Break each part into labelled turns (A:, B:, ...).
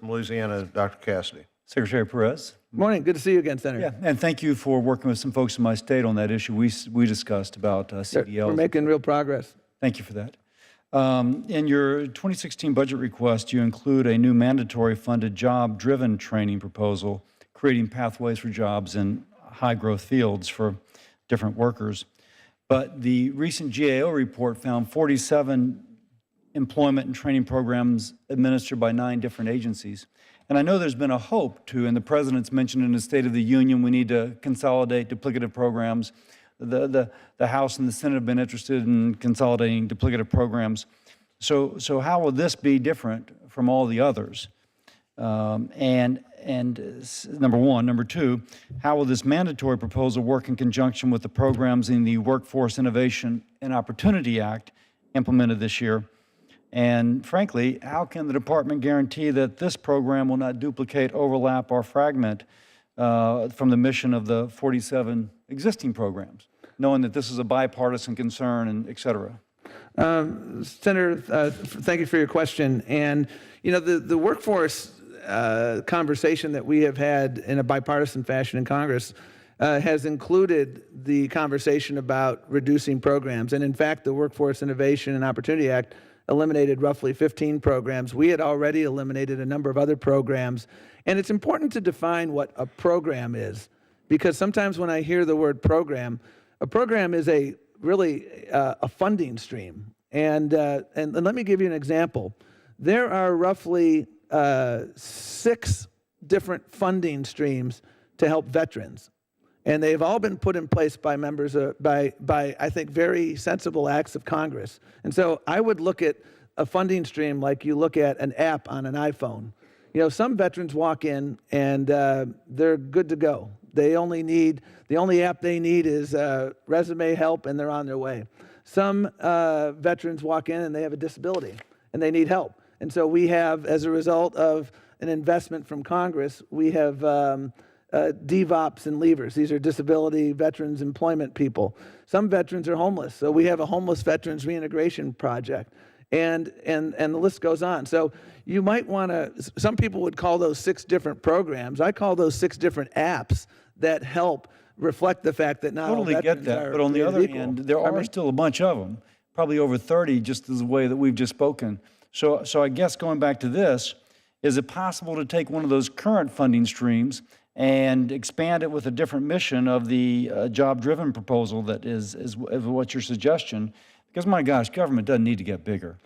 A: from Louisiana, Dr. Cassidy.
B: Secretary Perez.
C: Morning. Good to see you again, Senator.
B: Yeah, and thank you for working with some folks in my state on that issue we discussed about CDLs.
C: We're making real progress.
B: Thank you for that. In your 2016 budget request, you include a new mandatory funded job-driven training proposal, creating pathways for jobs in high-growth fields for different workers. But the recent GAO report found 47 employment and training programs administered by 9 different agencies. And I know there's been a hope to, and the President's mentioned in the State of the Union, we need to consolidate duplicative programs. The House and the Senate have been interested in consolidating duplicative programs. So how will this be different from all the others? And number one. Number two, how will this mandatory proposal work in conjunction with the programs in the Workforce Innovation and Opportunity Act implemented this year? And frankly, how can the department guarantee that this program will not duplicate, overlap, or fragment from the mission of the 47 existing programs, knowing that this is a bipartisan concern, and et cetera?
C: Senator, thank you for your question. And, you know, the workforce conversation that we have had in a bipartisan fashion in Congress has included the conversation about reducing programs. And in fact, the Workforce Innovation and Opportunity Act eliminated roughly 15 programs. We had already eliminated a number of other programs. And it's important to define what a program is, because sometimes when I hear the word program, a program is really a funding stream. And let me give you an example. There are roughly 6 different funding streams to help veterans. And they've all been put in place by members, by I think, very sensible acts of Congress. And so I would look at a funding stream like you look at an app on an iPhone. You know, some veterans walk in and they're good to go. The only app they need is resume help, and they're on their way. Some veterans walk in and they have a disability and they need help. And so we have, as a result of an investment from Congress, we have DVOPs and leavers. These are disability veterans employment people. Some veterans are homeless, so we have a homeless veterans reintegration project, and the list goes on. So you might want to, some people would call those 6 different programs. I call those 6 different apps that help reflect the fact that not all veterans
B: get that, but on the other hand, there are still a bunch of them, probably over 30, just as the way that we've just spoken. So I guess going back to this, is it possible to take one of those current funding streams and expand it with a different mission of the job-driven proposal that is what's your suggestion? Because my gosh, government doesn't need to get bigger.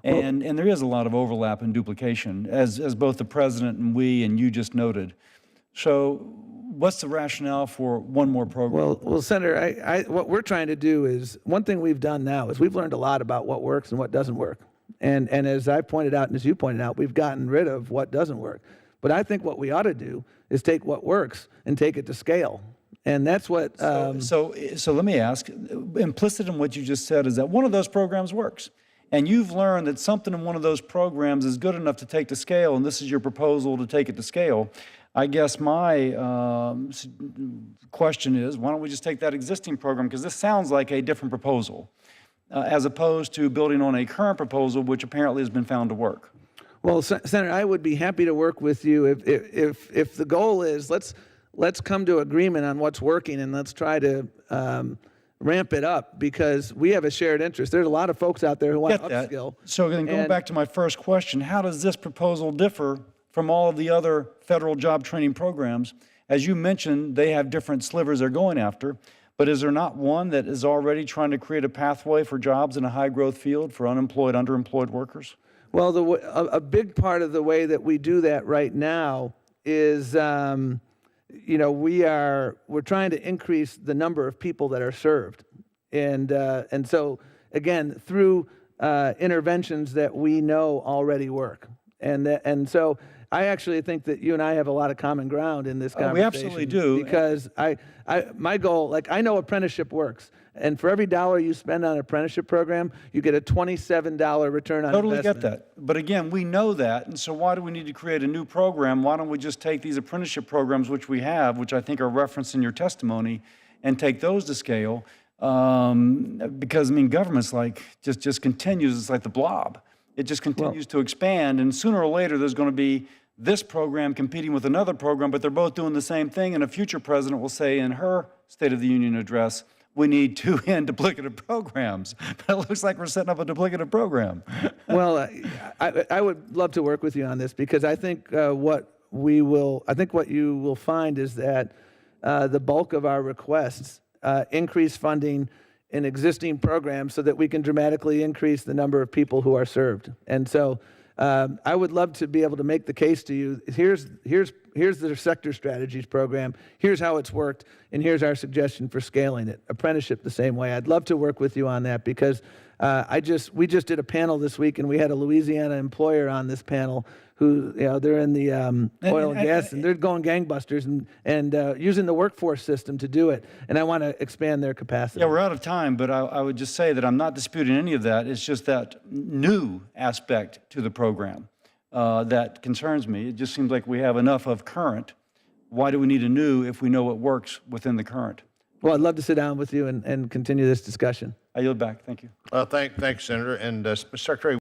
B: And there is a lot of overlap and duplication, as both the President and we and you just noted. So what's the rationale for one more program?
C: Well, Senator, what we're trying to do is, one thing we've done now is we've learned a lot about what works and what doesn't work. And as I pointed out, and as you pointed out, we've gotten rid of what doesn't work. But I think what we ought to do is take what works and take it to scale. And that's what...
B: So let me ask, implicit in what you just said is that one of those programs works. And you've learned that something in one of those programs is good enough to take to scale, and this is your proposal to take it to scale. I guess my question is, why don't we just take that existing program, because this sounds like a different proposal, as opposed to building on a current proposal, which apparently has been found to work.
C: Well, Senator, I would be happy to work with you if the goal is let's come to agreement on what's working, and let's try to ramp it up, because we have a shared interest. There's a lot of folks out there who want to upskill.
B: So then going back to my first question, how does this proposal differ from all of the other federal job training programs? As you mentioned, they have different slivers they're going after, but is there not one that is already trying to create a pathway for jobs in a high-growth field for unemployed, underemployed workers?
C: Well, a big part of the way that we do that right now is, you know, we're trying to increase the number of people that are served, and so again, through interventions that we know already work, and so I actually think that you and I have a lot of common ground in this conversation.
B: We absolutely do.
C: Because my goal, like, I know apprenticeship works. And for every $1 you spend on an apprenticeship program, you get a $27 return on investment.
B: Totally get that. But again, we know that, and so why do we need to create a new program? Why don't we just take these apprenticeship programs, which we have, which I think are referenced in your testimony, and take those to scale? Because, I mean, government's like, just continues, it's like the blob. It just continues to expand, and sooner or later there's going to be this program competing with another program, but they're both doing the same thing, and a future president will say in her State of the Union address, we need to end duplicative programs. But it looks like we're setting up a duplicative program.
C: Well, I would love to work with you on this, because I think what you will find is that the bulk of our requests increase funding in existing programs so that we can dramatically increase the number of people who are served. And so I would love to be able to make the case to you, here's the sector strategies program, here's how it's worked, and here's our suggestion for scaling it. Apprenticeship the same way. I'd love to work with you on that, because we just did a panel this week, and we had a Louisiana employer on this panel who, they're in the oil and gas, and they're going gangbusters and using the workforce system to do it. And I want to expand their capacity.
B: Yeah, we're out of time, but I would just say that I'm not disputing any of that. It's just that new aspect to the program that concerns me. It just seems like we have enough of current. Why do we need a new if we know what works within the current?
C: Well, I'd love to sit down with you and continue this discussion.
B: I yield back. Thank you.
A: Thanks, Senator. And Secretary,